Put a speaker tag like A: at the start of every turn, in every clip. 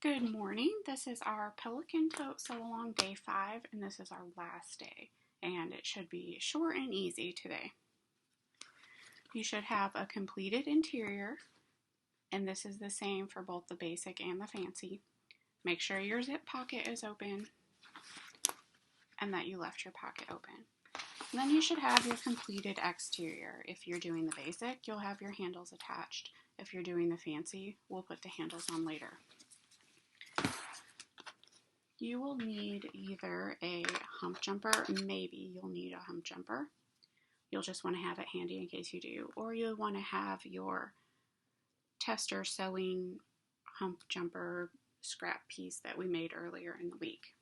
A: Good morning. This is our Pelican Tote sew along day 5, and this is our last day. And it should be short and easy today. You should have a completed interior, and this is the same for both the basic and the fancy. Make sure your zip pocket is open and that you left your pocket open. And then you should have your completed exterior. If you're doing the basic, you'll have your handles attached. If you're doing the fancy, we'll put the handles on later. You will need either a hump jumper, maybe you'll need a hump jumper. You'll just want to have it handy in case you do. Or you'll want to have your tester sewing hump jumper scrap piece that we made earlier in the week.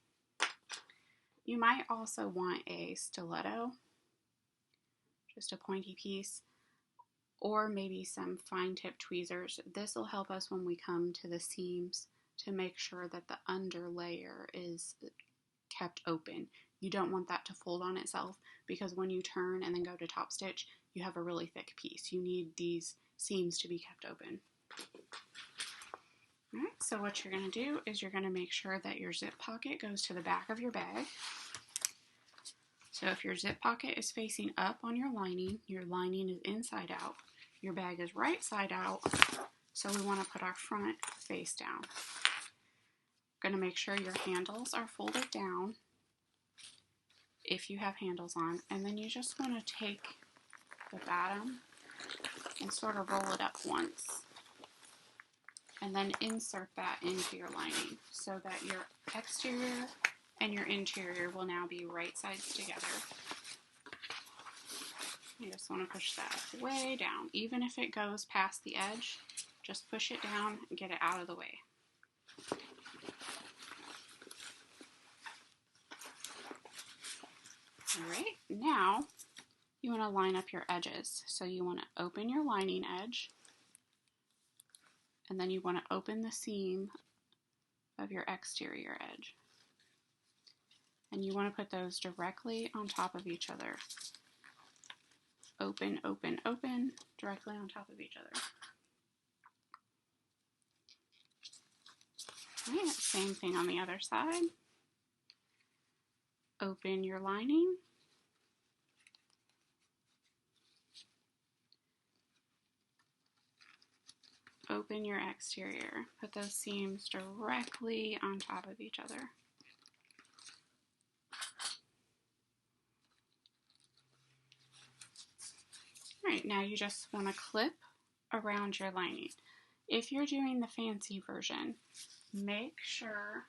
A: You might also want a stiletto, just a pointy piece, or maybe some fine tip tweezers. This will help us when we come to the seams to make sure that the under layer is kept open. You don't want that to fold on itself because when you turn and then go to top stitch, you have a really thick piece. You need these seams to be kept open. Alright, so what you're going to do is you're going to make sure that your zip pocket goes to the back of your bag. So if your zip pocket is facing up on your lining is inside out, your bag is right side out, so we want to put our front face down. Going to make sure your handles are folded down if you have handles on, and then you just want to take the bottom and sort of roll it up once and then insert that into your lining so that your exterior and your interior will now be right sides together. You just want to push that way down. Even if it goes past the edge, just push it down and get it out of the way. Alright, now you want to line up your edges. So you want to open your lining edge, and then you want to open the seam of your exterior edge. And you want to put those directly on top of each other. Open, open, open, directly on top of each other. Alright, same thing on the other side. Open your lining. Open your exterior. Put those seams directly on top of each other. Alright, now you just want to clip around your lining. If you're doing the fancy version, make sure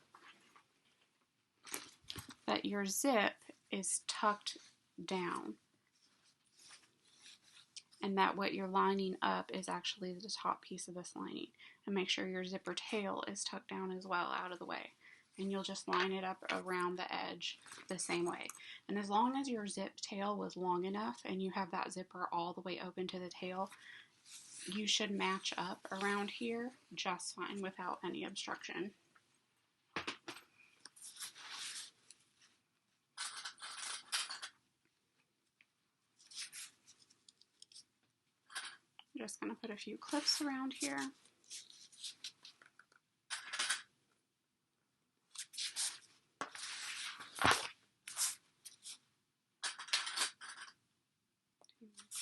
A: that your zip is tucked down and that what you're lining up is actually the top piece of this lining. And make sure your zipper tail is tucked down as well, out of the way. And you'll just line it up around the edge the same way. And as long as your zip tail was long enough and you have that zipper all the way open to the tail, you should match up around here just fine without any obstruction. I'm just going to put a few clips around here.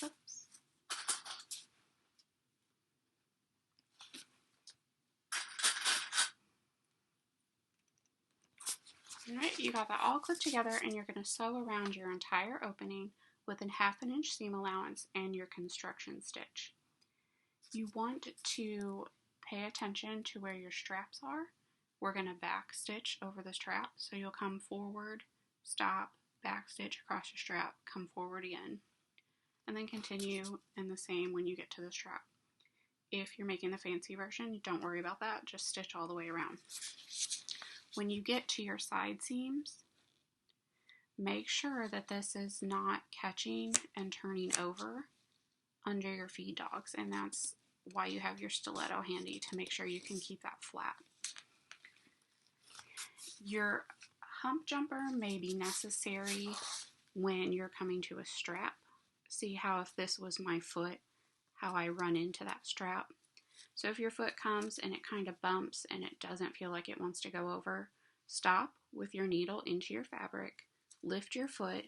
A: Clips. Alright, you got that all clipped together, and you're going to sew around your entire opening with a 1/2 inch seam allowance and your construction stitch. You want to pay attention to where your straps are. We're going to back stitch over the strap, so you'll come forward, stop, back stitch across your strap, come forward again, and then continue in the same when you get to the strap. If you're making the fancy version, don't worry about that, just stitch all the way around. When you get to your side seams, make sure that this is not catching and turning over under your feed dogs, and that's why you have your stiletto handy, to make sure you can keep that flat. Your hump jumper may be necessary when you're coming to a strap. See how if this was my foot, how I run into that strap. So if your foot comes and it kind of bumps and it doesn't feel like it wants to go over, stop with your needle into your fabric, lift your foot,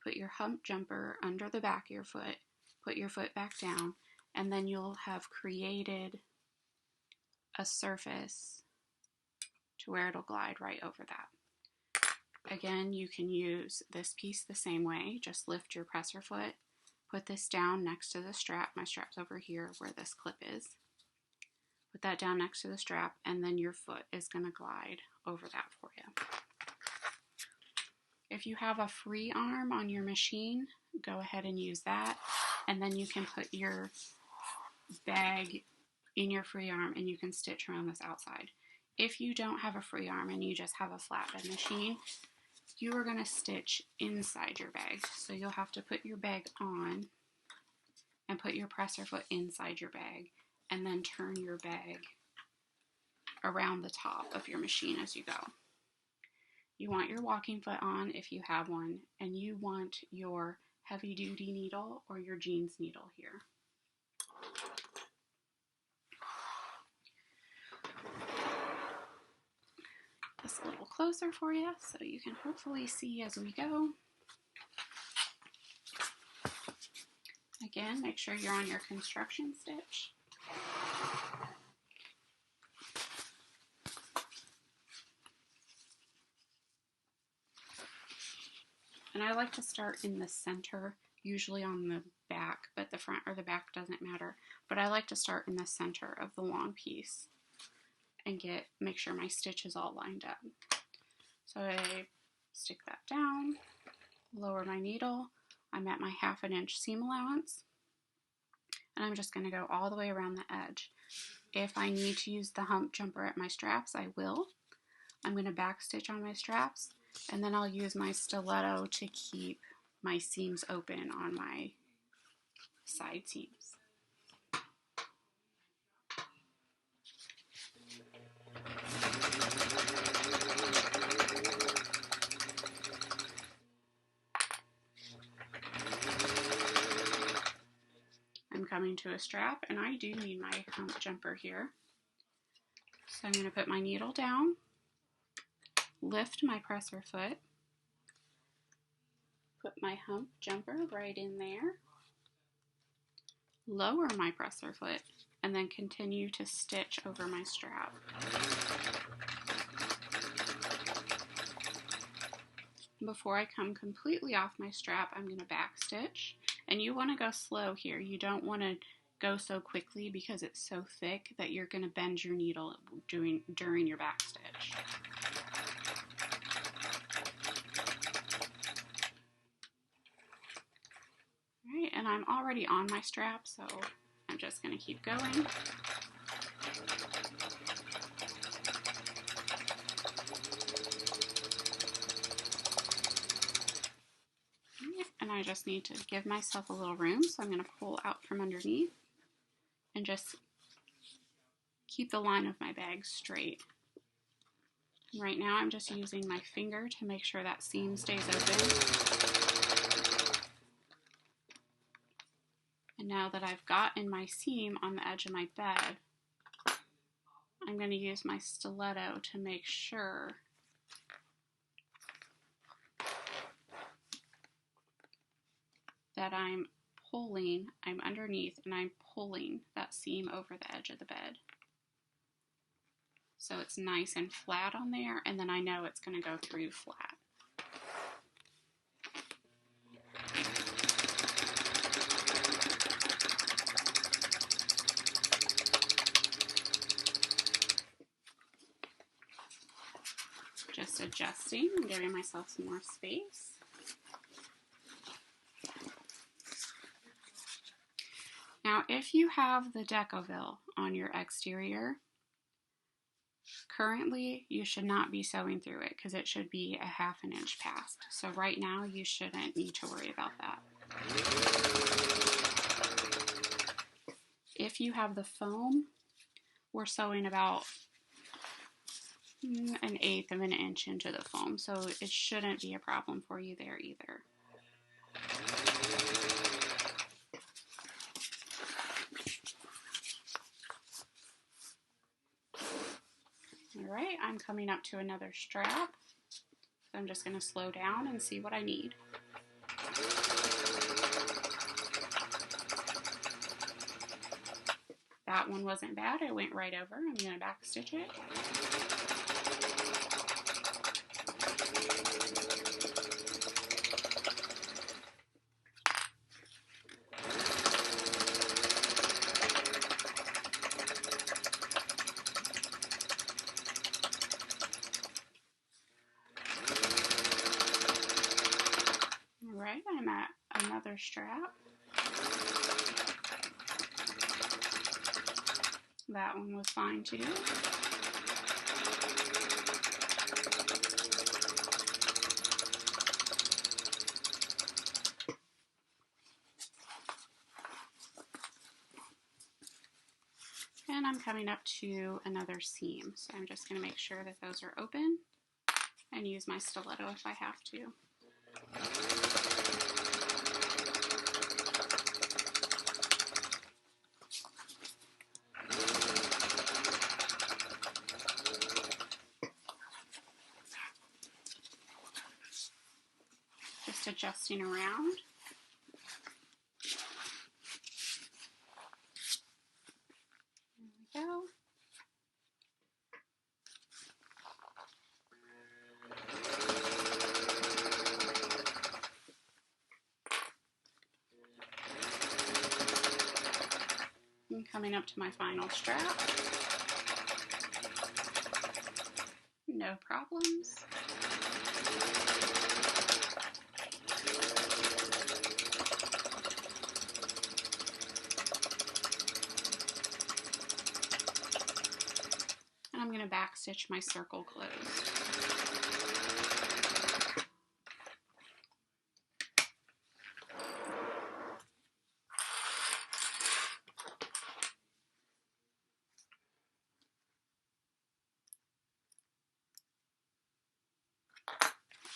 A: put your hump jumper under the back of your foot, put your foot back down, and then you'll have created a surface to where it'll glide right over that. Again, you can use this piece the same way. Just lift your presser foot, put this down next to the strap. My strap's over here where this clip is. Put that down next to the strap, and then your foot is going to glide over that for you. If you have a free arm on your machine, go ahead and use that, and then you can put your bag in your free arm and you can stitch around this outside. If you don't have a free arm and you just have a flatbed machine, you are going to stitch inside your bag. So you'll have to put your bag on and put your presser foot inside your bag, and then turn your bag around the top of your machine as you go. You want your walking foot on if you have one, and you want your heavy duty needle or your jeans needle here. This a little closer for you so you can hopefully see as we go. Again, make sure you're on your construction stitch. And I like to start in the center, usually on the back, but the front or the back doesn't matter. But I like to start in the center of the long piece and make sure my stitch is all lined up. So I stick that down, lower my needle. I'm at my 1/2 inch seam allowance, and I'm just going to go all the way around the edge. If I need to use the hump jumper at my straps, I will. I'm going to back stitch on my straps, and then I'll use my stiletto to keep my seams open on my side seams. I'm coming to a strap, and I do need my hump jumper here. So I'm going to put my needle down, lift my presser foot, put my hump jumper right in there, lower my presser foot, and then continue to stitch over my strap. Before I come completely off my strap, I'm going to back stitch. And you want to go slow here. You don't want to go so quickly because it's so thick that you're going to bend your needle during your back stitch. Alright, and I'm already on my strap, so I'm just going to keep going. And I just need to give myself a little room, so I'm going to pull out from underneath and just keep the line of my bag straight. And right now I'm just using my finger to make sure that seam stays open. And now that I've gotten my seam on the edge of my bed, I'm going to use my stiletto to make sure that I'm underneath and I'm pulling that seam over the edge of the bed. So it's nice and flat on there, and then I know it's going to go through flat. Just adjusting and giving myself some more space. Now, if you have the Decoville on your exterior, currently you should not be sewing through it because it should be a 1/2 inch past. So right now you shouldn't need to worry about that. If you have the foam, we're sewing about 1/8 of an inch into the foam, so it shouldn't be a problem for you there either. Alright, I'm coming up to another strap. So I'm just going to slow down and see what I need. That one wasn't bad. I went right over. I'm going to back stitch it. Alright, I'm at another strap. That one was fine too. And I'm coming up to another seam. So I'm just going to make sure that those are open and use my stiletto if I have to. Just adjusting around. There we go. I'm coming up to my final strap. No problems. And I'm going to back stitch my circle closed.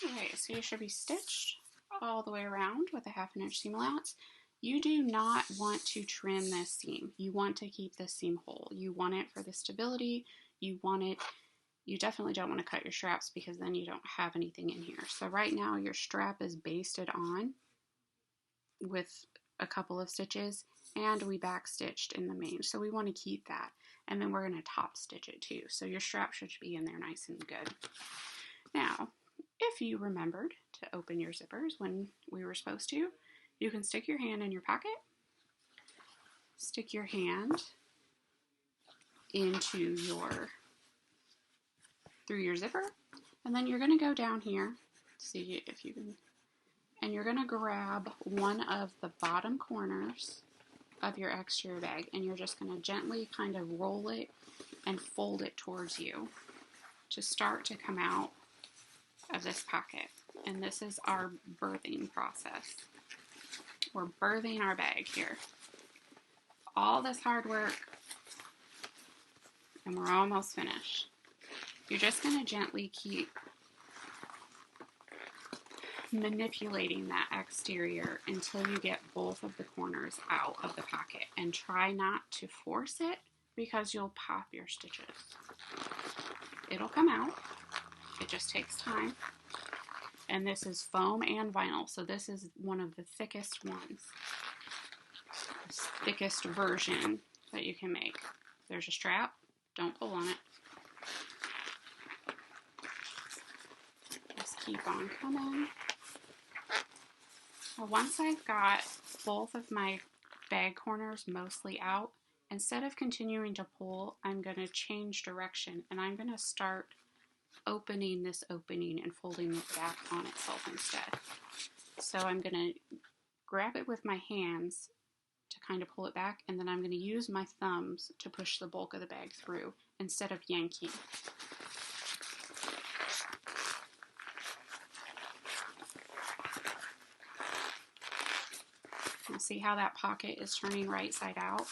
A: Okay, so you should be stitched all the way around with a 1/2 inch seam allowance. You do not want to trim this seam. You want to keep this seam whole. You want it for the stability. You definitely don't want to cut your straps because then you don't have anything in here. So right now your strap is basted on with a couple of stitches and we back stitched in the main. So we want to keep that. And then we're going to top stitch it too. So your strap should be in there nice and good. Now, if you remembered to open your zippers when we were supposed to, you can stick your hand in your pocket, stick your hand into through your zipper, and then you're going to go down here, see if you can, and you're going to grab one of the bottom corners of your exterior bag, and you're just going to gently kind of roll it and fold it towards you to start to come out of this pocket. And this is our birthing process. We're birthing our bag here. All this hard work, and we're almost finished. You're just going to gently keep manipulating that exterior until you get both of the corners out of the pocket, and try not to force it because you'll pop your stitches. It'll come out. It just takes time. And this is foam and vinyl, so this is one of the thickest ones. This thickest version that you can make. There's a strap. Don't pull on it. Just keep on coming. Now, once I've got both of my bag corners mostly out, instead of continuing to pull, I'm going to change direction, and I'm going to start opening this opening and folding it back on itself instead. So I'm going to grab it with my hands to kind of pull it back, and then I'm going to use my thumbs to push the bulk of the bag through instead of yanking. You'll see how that pocket is turning right side out,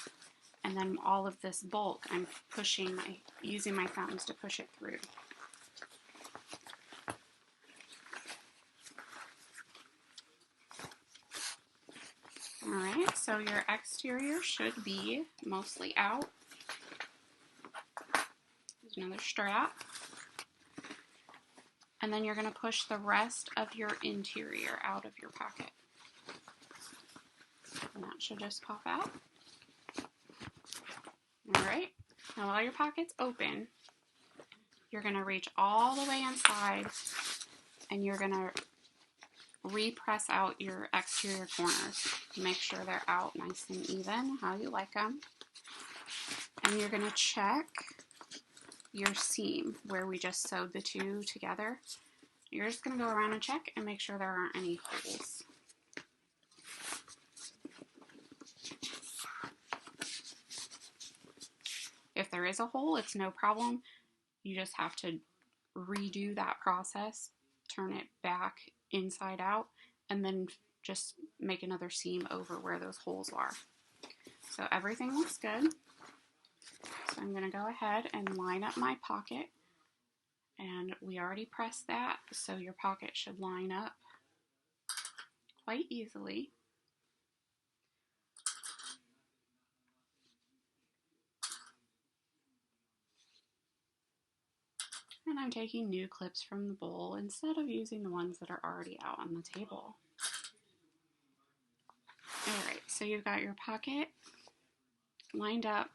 A: and then all of this bulk I'm using my thumbs to push it through. Alright, so your exterior should be mostly out. another strap. And then you're going to push the rest of your interior out of your pocket. And that should just pop out. Alright, now while your pocket's open, you're going to reach all the way inside and you're going to repress out your exterior corners. Make sure they're out nice and even, how you like them. And you're going to check your seam where we just sewed the two together. You're just going to go around and check and make sure there aren't any holes. If there is a hole, it's no problem. You just have to redo that process, turn it back inside out, and then just make another seam over where those holes are. So everything looks good. So I'm going to go ahead and line up my pocket, and we already pressed that, so your pocket should line up quite easily. And I'm taking new clips from the bowl instead of using the ones that are already out on the table. Alright, so you've got your pocket lined up,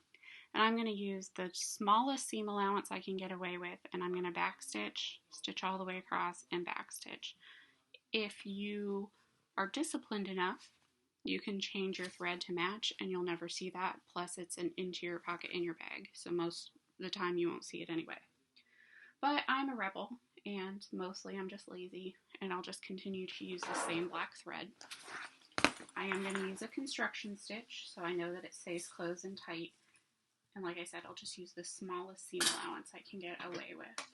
A: and I'm going to use the smallest seam allowance I can get away with, and I'm going to backstitch, stitch all the way across, and backstitch. If you are disciplined enough, you can change your thread to match, and you'll never see that. Plus, it's an interior pocket in your bag, so most of the time you won't see it anyway. But I'm a rebel, and mostly I'm just lazy, and I'll just continue to use the same black thread. I am going to use a construction stitch, so I know that it stays closed and tight. And like I said, I'll just use the smallest seam allowance I can get away with.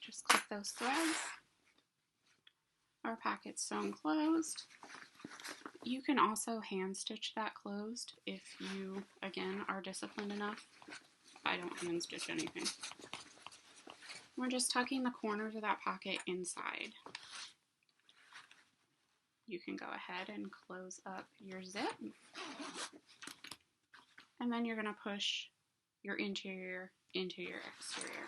A: Just clip those threads. Our pocket's sewn closed. You can also hand stitch that closed if you, again, are disciplined enough. I don't hand stitch anything. We're just tucking the corners of that pocket inside. You can go ahead and close up your zip. And then you're going to push your interior into your exterior.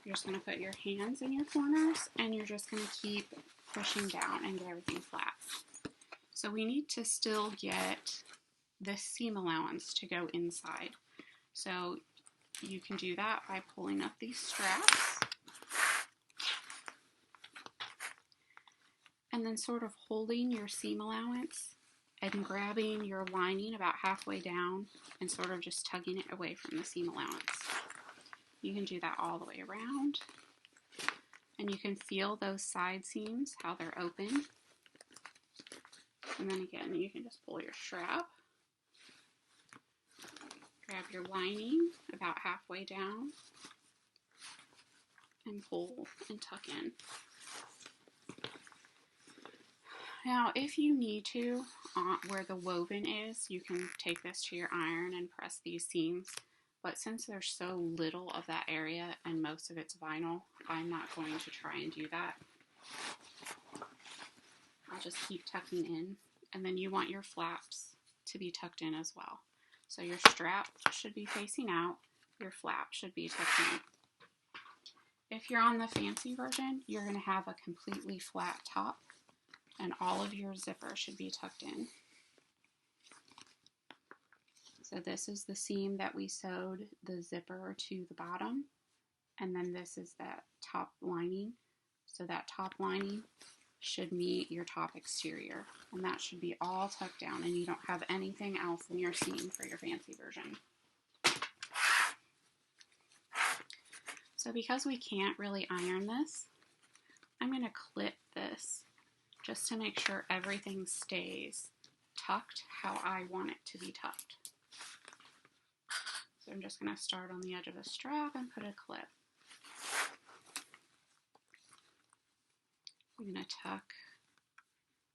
A: You're just going to put your hands in your corners, and you're just going to keep pushing down and get everything flat. So we need to still get this seam allowance to go inside. So you can do that by pulling up these straps and then sort of holding your seam allowance and grabbing your lining about halfway down and sort of just tugging it away from the seam allowance. You can do that all the way around, and you can feel those side seams, how they're open. And then again, you can just pull your strap, grab your lining about halfway down, and pull and tuck in. Now, if you need to, where the woven is, you can take this to your iron and press these seams. But since there's so little of that area and most of it's vinyl, I'm not going to try and do that. I'll just keep tucking in. And then you want your flaps to be tucked in as well. So your strap should be facing out, your flap should be tucked in. If you're on the fancy version, you're going to have a completely flat top, and all of your zipper should be tucked in. So this is the seam that we sewed the zipper to the bottom, and then this is that top lining. So that top lining should meet your top exterior, and that should be all tucked down, and you don't have anything else in your seam for your fancy version. So because we can't really iron this, I'm going to clip this just to make sure everything stays tucked how I want it to be tucked. So So I'm just going to start on the edge of the strap and put a clip. I'm going to tuck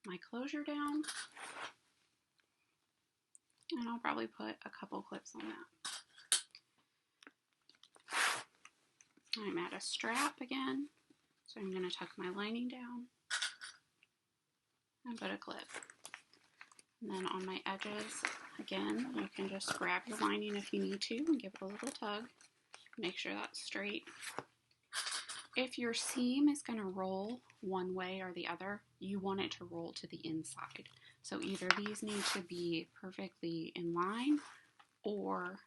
A: my closure down, and I'll probably put a couple clips on that. I'm at a strap again, so I'm going to tuck my lining down and put a clip. And then on my edges, again, you can just grab your lining if you need to and give it a little tug. Make sure that's straight. If your seam is going to roll one way or the other, you want it to roll to the inside. So either these need to be perfectly in line, or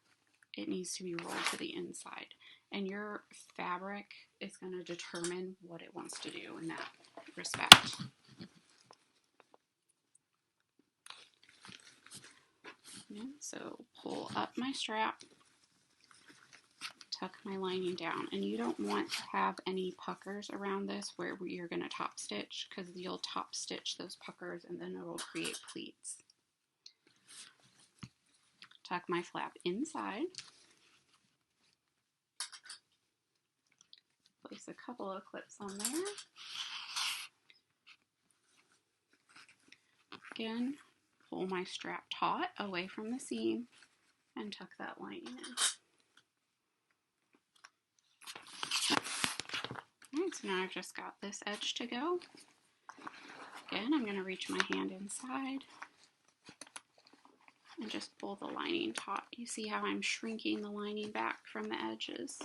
A: it needs to be rolled to the inside. And your fabric is going to determine what it wants to do in that respect. And so pull up my strap, tuck my lining down, and you don't want to have any puckers around this where you're going to top stitch, because you'll top stitch those puckers and then it will create pleats. Tuck my flap inside, place a couple of clips on there. Again, pull my strap taut away from the seam and tuck that lining in. Alright, so now I've just got this edge to go. Again, I'm going to reach my hand inside and just pull the lining taut. You see how I'm shrinking the lining back from the edges?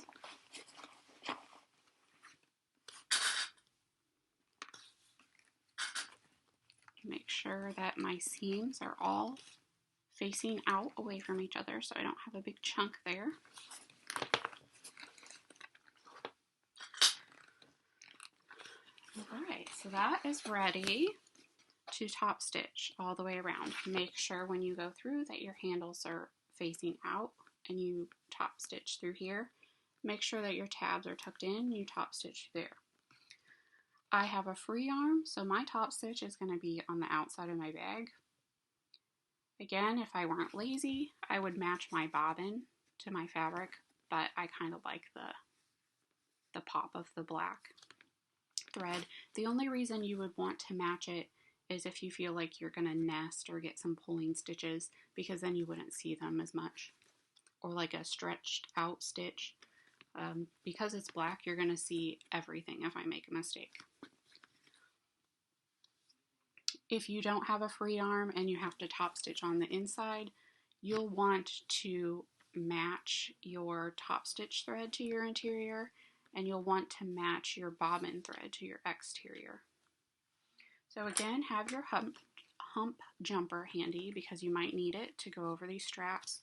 A: Make sure that my seams are all facing out away from each other so I don't have a big chunk there. Alright, so that is ready to top stitch all the way around. Make sure when you go through that your handles are facing out and you top stitch through here. Make sure that your tabs are tucked in, you top stitch there. I have a free arm, so my top stitch is going to be on the outside of my bag. Again, if I weren't lazy, I would match my bobbin to my fabric, but I kind of like the pop of the black thread. The only reason you would want to match it is if you feel like you're going to nest or get some pulling stitches, because then you wouldn't see them as much. Or like a stretched out stitch. Because it's black, you're going to see everything if I make a mistake. If you don't have a free arm and you have to top stitch on the inside, you'll want to match your top stitch thread to your interior, and you'll want to match your bobbin thread to your exterior. So again, have your hump jumper handy because you might need it to go over these straps.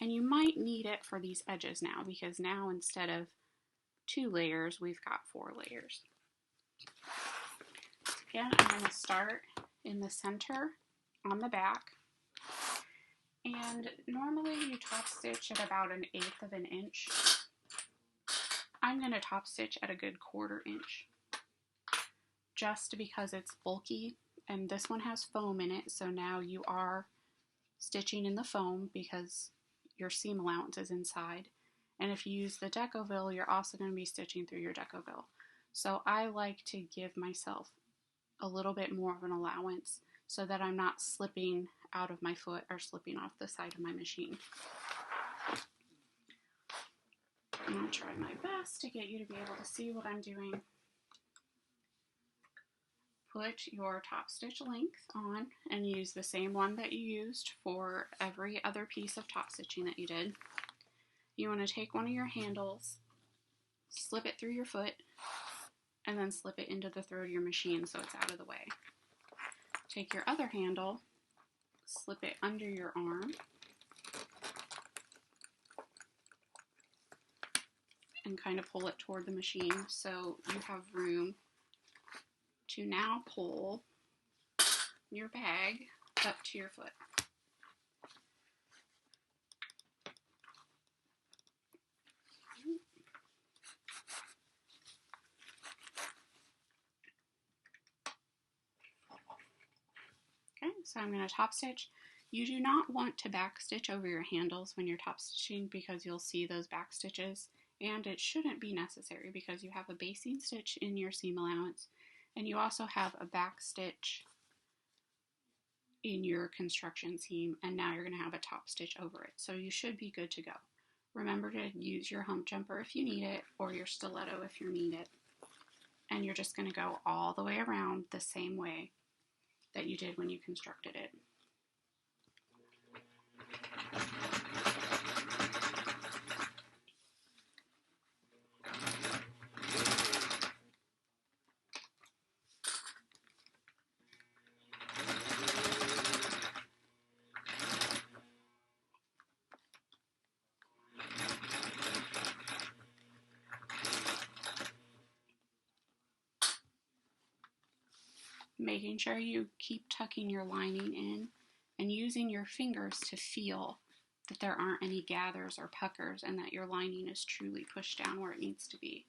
A: And you might need it for these edges now, because now instead of 2 layers, we've got 4 layers. Again, I'm going to start in the center on the back. And normally you top stitch at about 1/8 of an inch. I'm going to top stitch at a good 1/4 inch. Just because it's bulky, and this one has foam in it, so now you are stitching in the foam because your seam allowance is inside. And if you use the Decoville, you're also going to be stitching through your Decoville. So I like to give myself a little bit more of an allowance so that I'm not slipping out of my foot or slipping off the side of my machine. I'm going to try my best to get you to be able to see what I'm doing. Put your top stitch length on and use the same one that you used for every other piece of top stitching that you did. You want to take one of your handles, slip it through your foot, and then slip it into the throat of your machine so it's out of the way. Take your other handle, slip it under your arm, and kind of pull it toward the machine so you have room to now pull your bag up to your foot. Okay, so I'm going to top stitch. You do not want to backstitch over your handles when you're top stitching because you'll see those back stitches, and it shouldn't be necessary because you have a basting stitch in your seam allowance and you also have a back stitch in your construction seam, and now you're going to have a top stitch over it. So you should be good to go. Remember to use your hump jumper if you need it, or your stiletto if you need it. And you're just going to go all the way around the same way that you did when you constructed it. Making sure you keep tucking your lining in and using your fingers to feel that there aren't any gathers or puckers and that your lining is truly pushed down where it needs to be.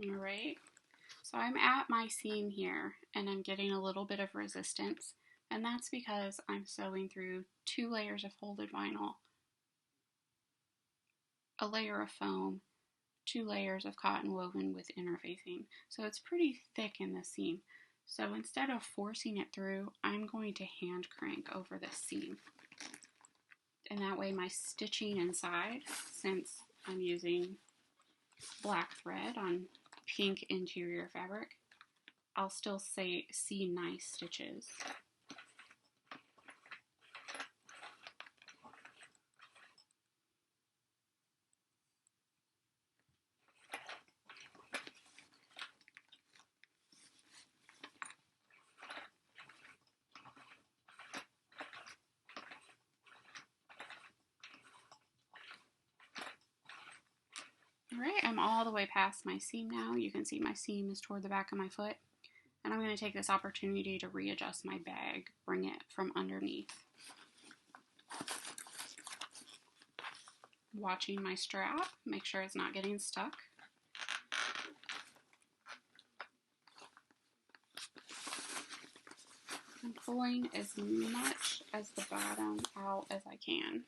A: Alright, so I'm at my seam here and I'm getting a little bit of resistance, and that's because I'm sewing through 2 layers of folded vinyl, a layer of foam, 2 layers of cotton woven with interfacing. So it's pretty thick in the seam. So instead of forcing it through, I'm going to hand crank over the seam. And that way my stitching inside, since I'm using black thread on pink interior fabric, I'll still see nice stitches. Alright, I'm all the way past my seam now. You can see my seam is toward the back of my foot. And I'm going to take this opportunity to readjust my bag, bring it from underneath. Watching my strap, make sure it's not getting stuck. I'm pulling as much as the bottom out as I can.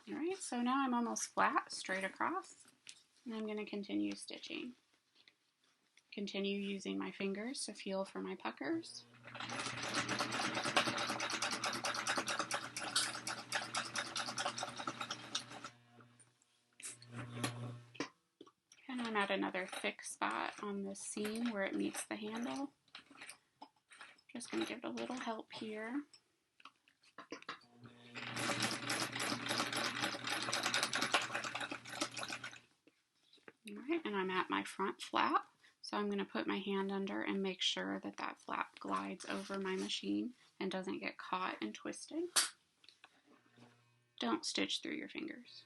A: Alright, so now I'm almost flat, straight across, and I'm going to continue stitching. Continue using my fingers to feel for my puckers. And I'm at another thick spot on the seam where it meets the handle. Just going to give it a little help here. Alright, and I'm at my front flap, so I'm going to put my hand under and make sure that that flap glides over my machine and doesn't get caught and twisted. Don't stitch through your fingers.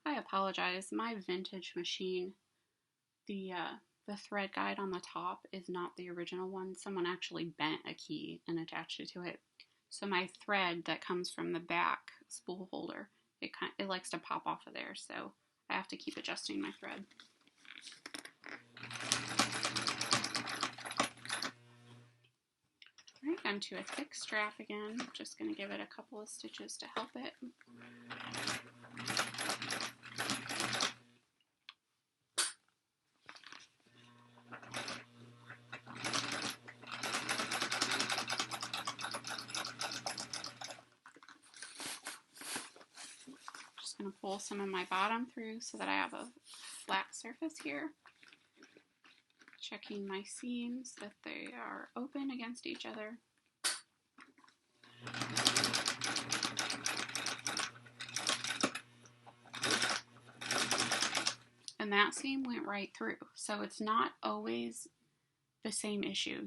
A: I apologize, my vintage machine, the thread guide on the top is not the original one. Someone actually bent a key and attached it to it. So my thread that comes from the back spool holder, it likes to pop off of there, so I have to keep adjusting my thread. Alright, I'm to a thick strap again. Just going to give it a couple of stitches to help it. pull some of my bottom through so that I have a flat surface here. Checking my seams that they are open against each other. And that seam went right through. So it's not always the same issue.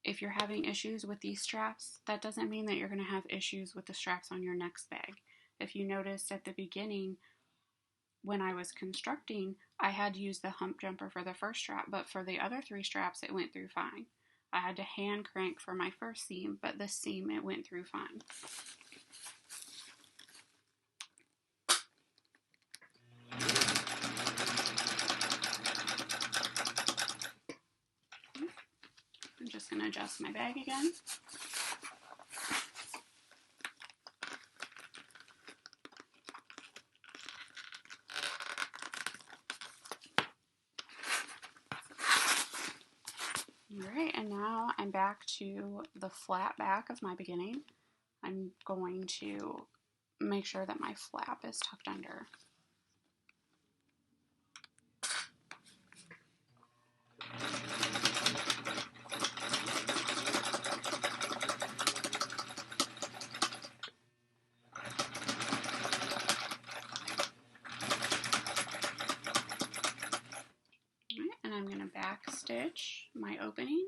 A: If you're having issues with these straps, that doesn't mean that you're going to have issues with the straps on your next bag. If you noticed at the beginning, when I was constructing, I had used the Hump Jumper for the first strap, but for the other 3 straps, it went through fine. I had to hand crank for my first seam, but this seam, it went through fine. I'm just going to adjust my bag again. Alright, and now I'm back to the flat back of my beginning. I'm going to make sure that my flap is tucked under. And I'm going to back stitch my opening,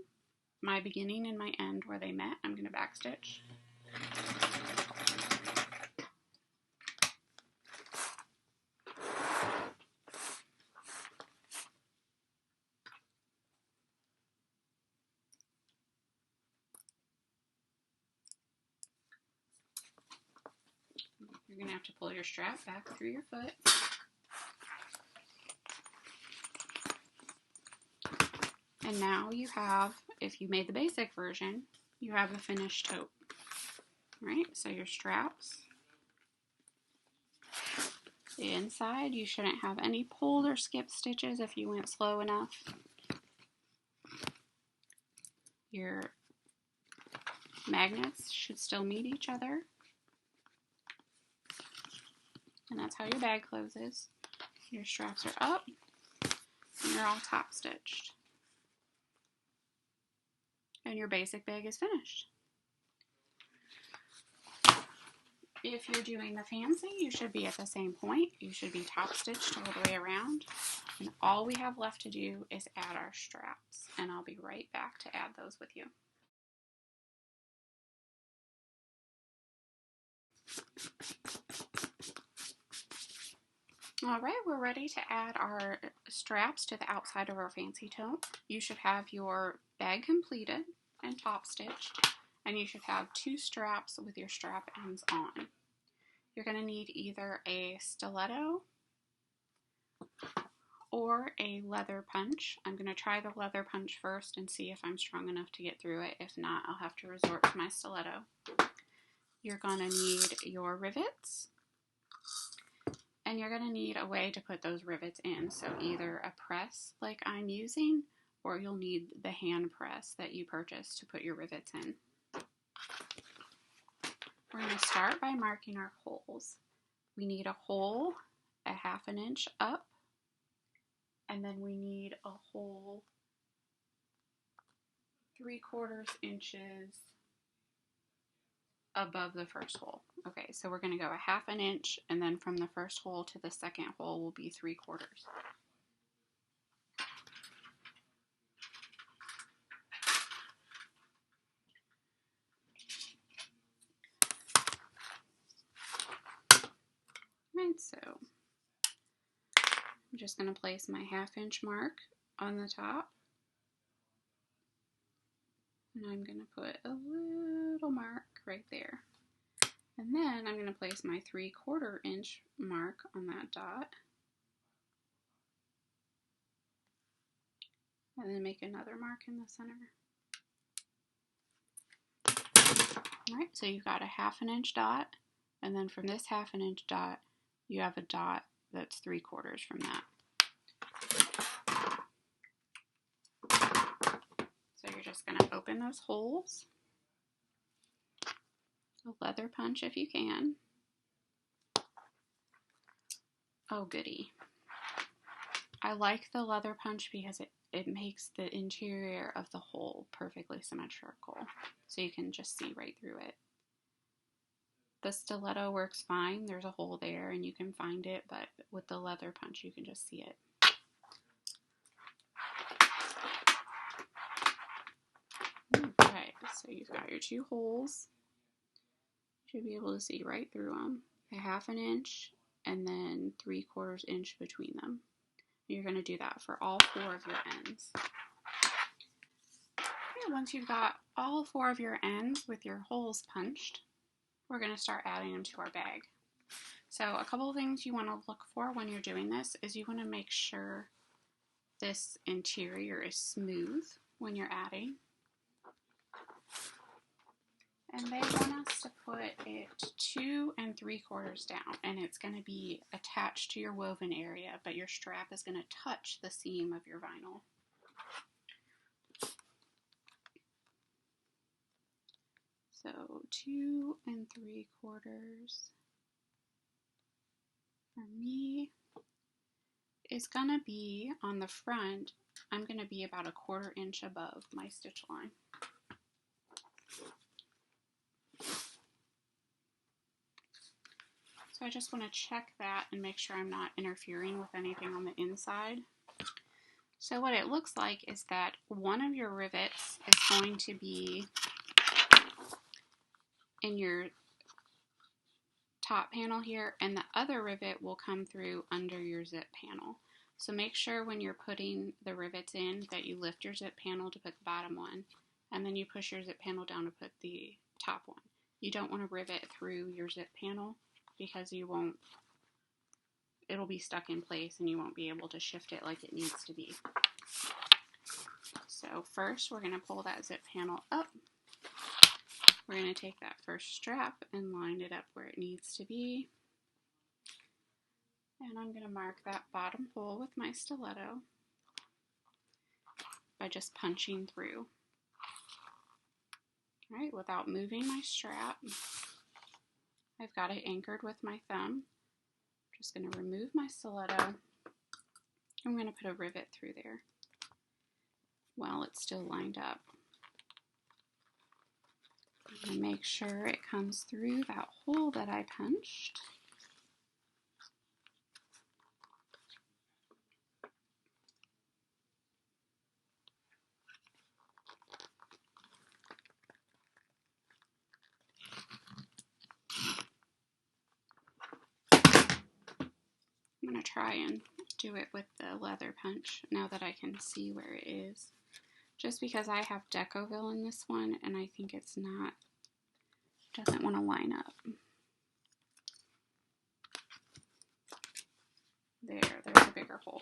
A: my beginning and my end where they met. I'm going to back stitch. You're going to have to pull your strap back through your foot. And now you have, if you made the basic version, you have a finished tote. Right? So your straps, the inside, you shouldn't have any pulled or skipped stitches if you went slow enough. Your magnets should still meet each other. And that's how your bag closes. Your straps are up, and you're all top stitched. And your basic bag is finished. If you're doing the fancy, you should be at the same point. You should be top stitched all the way around. And all we have left to do is add our straps. And I'll be right back to add those with you. Alright, we're ready to add our straps to the outside of our fancy tote. You should have your bag completed and top stitched, and you should have 2 straps with your strap ends on. You're going to need either a stiletto or a leather punch. I'm going to try the leather punch first and see if I'm strong enough to get through it. If not, I'll have to resort to my stiletto. You're going to need your rivets, and you're going to need a way to put those rivets in. So either a press like I'm using, or you'll need the hand press that you purchased to put your rivets in. We're going to start by marking our holes. We need a hole a 1/2 inch up, and then we need a hole 3/4 inches above the first hole. Okay, so we're going to go a 1/2 inch, and then from the first hole to the second hole will be 3/4. Right, so I'm just going to place my 1/2 inch mark on the top, and I'm going to put a little mark right there. And then I'm going to place my 3/4 inch mark on that dot, and then make another mark in the center. Alright, so you've got a 1/2 inch dot, and then from this 1/2 inch dot, you have a dot that's 3/4 from that. So you're just going to open those holes, a leather punch if you can, Oh goody. I like the leather punch because it makes the interior of the hole perfectly symmetrical, so you can just see right through it. The stiletto works fine. There's a hole there and you can find it, but with the leather punch you can just see it. Okay, so you've got your two holes. You should be able to see right through them. A 1/2 inch and then 3/4 inch between them. You're going to do that for all 4 of your ends. Okay, once you've got all 4 of your ends with your holes punched, we're going to start adding them to our bag. So a couple of things you want to look for when you're doing this is you want to make sure this interior is smooth when you're adding. And they want us to put it 2 3/4 down, and it's going to be attached to your woven area, but your strap is going to touch the seam of your vinyl. So 2 3/4 for me is going to be on the front. I'm going to be about 1/4 inch above my stitch line. So I just want to check that and make sure I'm not interfering with anything on the inside. So what it looks like is that one of your rivets is going to be in your top panel here, and the other rivet will come through under your zip panel. So make sure when you're putting the rivets in that you lift your zip panel to put the bottom one, and then you push your zip panel down to put the top one. You don't want to rivet through your zip panel because it'll be stuck in place and you won't be able to shift it like it needs to be. So first we're going to pull that zip panel up. We're going to take that first strap and line it up where it needs to be. And I'm going to mark that bottom hole with my stiletto by just punching through. All right, without moving my strap, I've got it anchored with my thumb. I'm just going to remove my stiletto. I'm going to put a rivet through there while it's still lined up. And make sure it comes through that hole that I punched. I'm going to try and do it with the leather punch now that I can see where it is. Just because I have Decovil in this one and I think it's doesn't want to line up. There's a bigger hole.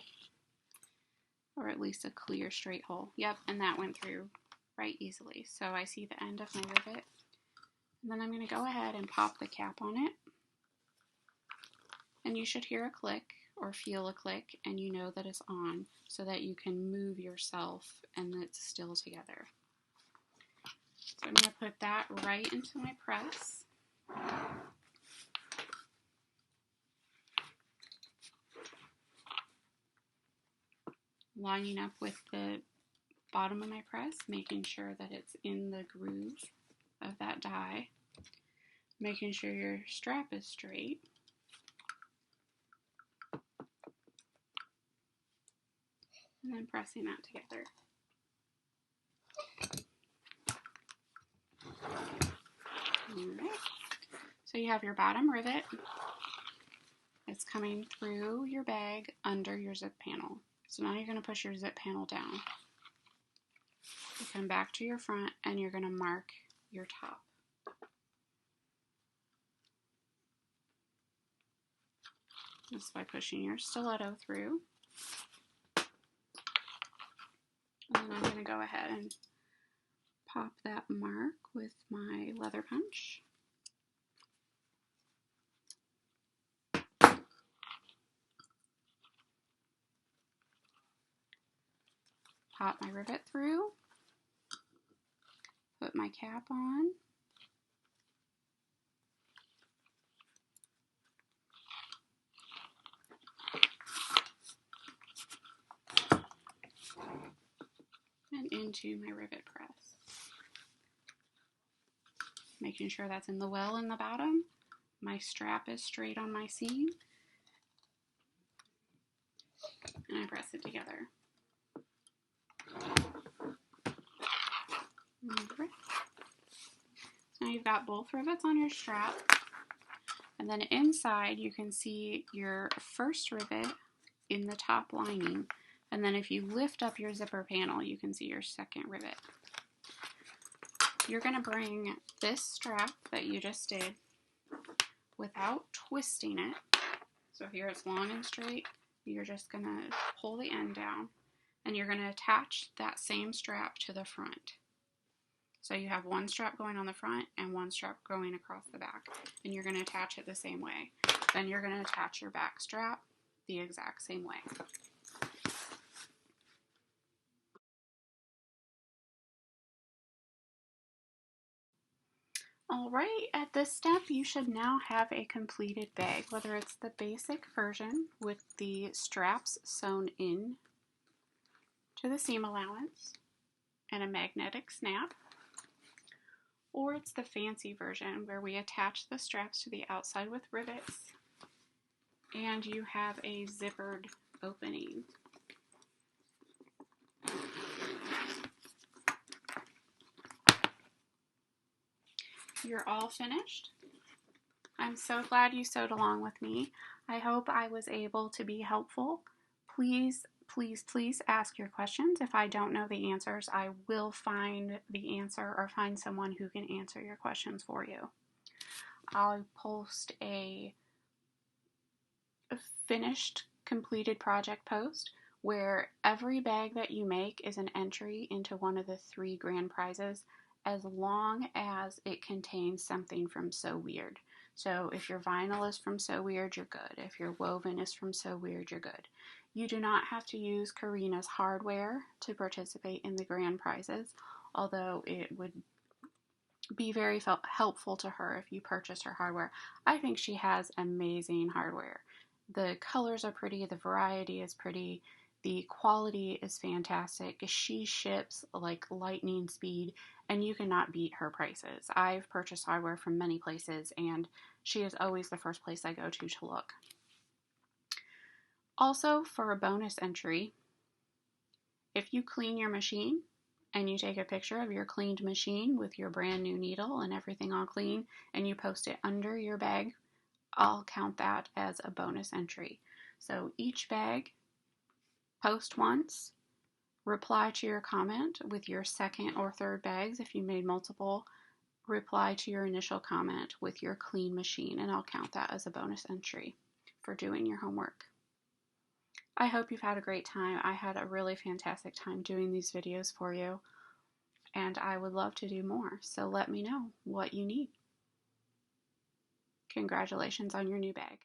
A: Or at least a clear straight hole. Yep, and that went through right easily. So I see the end of my rivet. And then I'm going to go ahead and pop the cap on it. And you should hear a click or feel a click and you know that it's on so that you can move yourself and it's still together. So I'm going to put that right into my press. Lining up with the bottom of my press, making sure that it's in the groove of that die. Making sure your strap is straight. And then pressing that together. Alright, so you have your bottom rivet. It's coming through your bag under your zip panel. So now you're going to push your zip panel down. You come back to your front and you're going to mark your top. This by pushing your stiletto through. And then I'm going to go ahead and pop that mark with my leather punch. Pop my rivet through. Put my cap on. into my rivet press. Making sure that's in the well in the bottom. My strap is straight on my seam. And I press it together. Right. Now you've got both rivets on your strap. And then inside you can see your first rivet in the top lining. And then if you lift up your zipper panel, you can see your second rivet. You're going to bring this strap that you just did without twisting it. So here it's long and straight. You're just going to pull the end down and you're going to attach that same strap to the front. So you have one strap going on the front and one strap going across the back, and you're going to attach it the same way. Then you're going to attach your back strap the exact same way. Alright, at this step you should now have a completed bag, whether it's the basic version with the straps sewn in to the seam allowance and a magnetic snap, or it's the fancy version where we attach the straps to the outside with rivets and you have a zippered opening. You're all finished. I'm so glad you sewed along with me. I hope I was able to be helpful. Please, please, please ask your questions. If I don't know the answers, I will find the answer or find someone who can answer your questions for you. I'll post a finished, completed project post where every bag that you make is an entry into one of the 3 grand prizes, as long as it contains something from So Weird. So if your vinyl is from So Weird, you're good. If your woven is from So Weird, you're good. You do not have to use Karina's hardware to participate in the grand prizes, although it would be very helpful to her if you purchase her hardware. I think she has amazing hardware. The colors are pretty, the variety is pretty, the quality is fantastic. She ships like lightning speed, and you cannot beat her prices. I've purchased hardware from many places, and she is always the first place I go to look. Also, for a bonus entry, if you clean your machine and you take a picture of your cleaned machine with your brand new needle and everything all clean, and you post it under your bag, I'll count that as a bonus entry. So each bag, post once, reply to your comment with your second or third bags. If you made multiple, reply to your initial comment with your clean machine, and I'll count that as a bonus entry for doing your homework. I hope you've had a great time. I had a really fantastic time doing these videos for you, and I would love to do more, so let me know what you need. Congratulations on your new bag.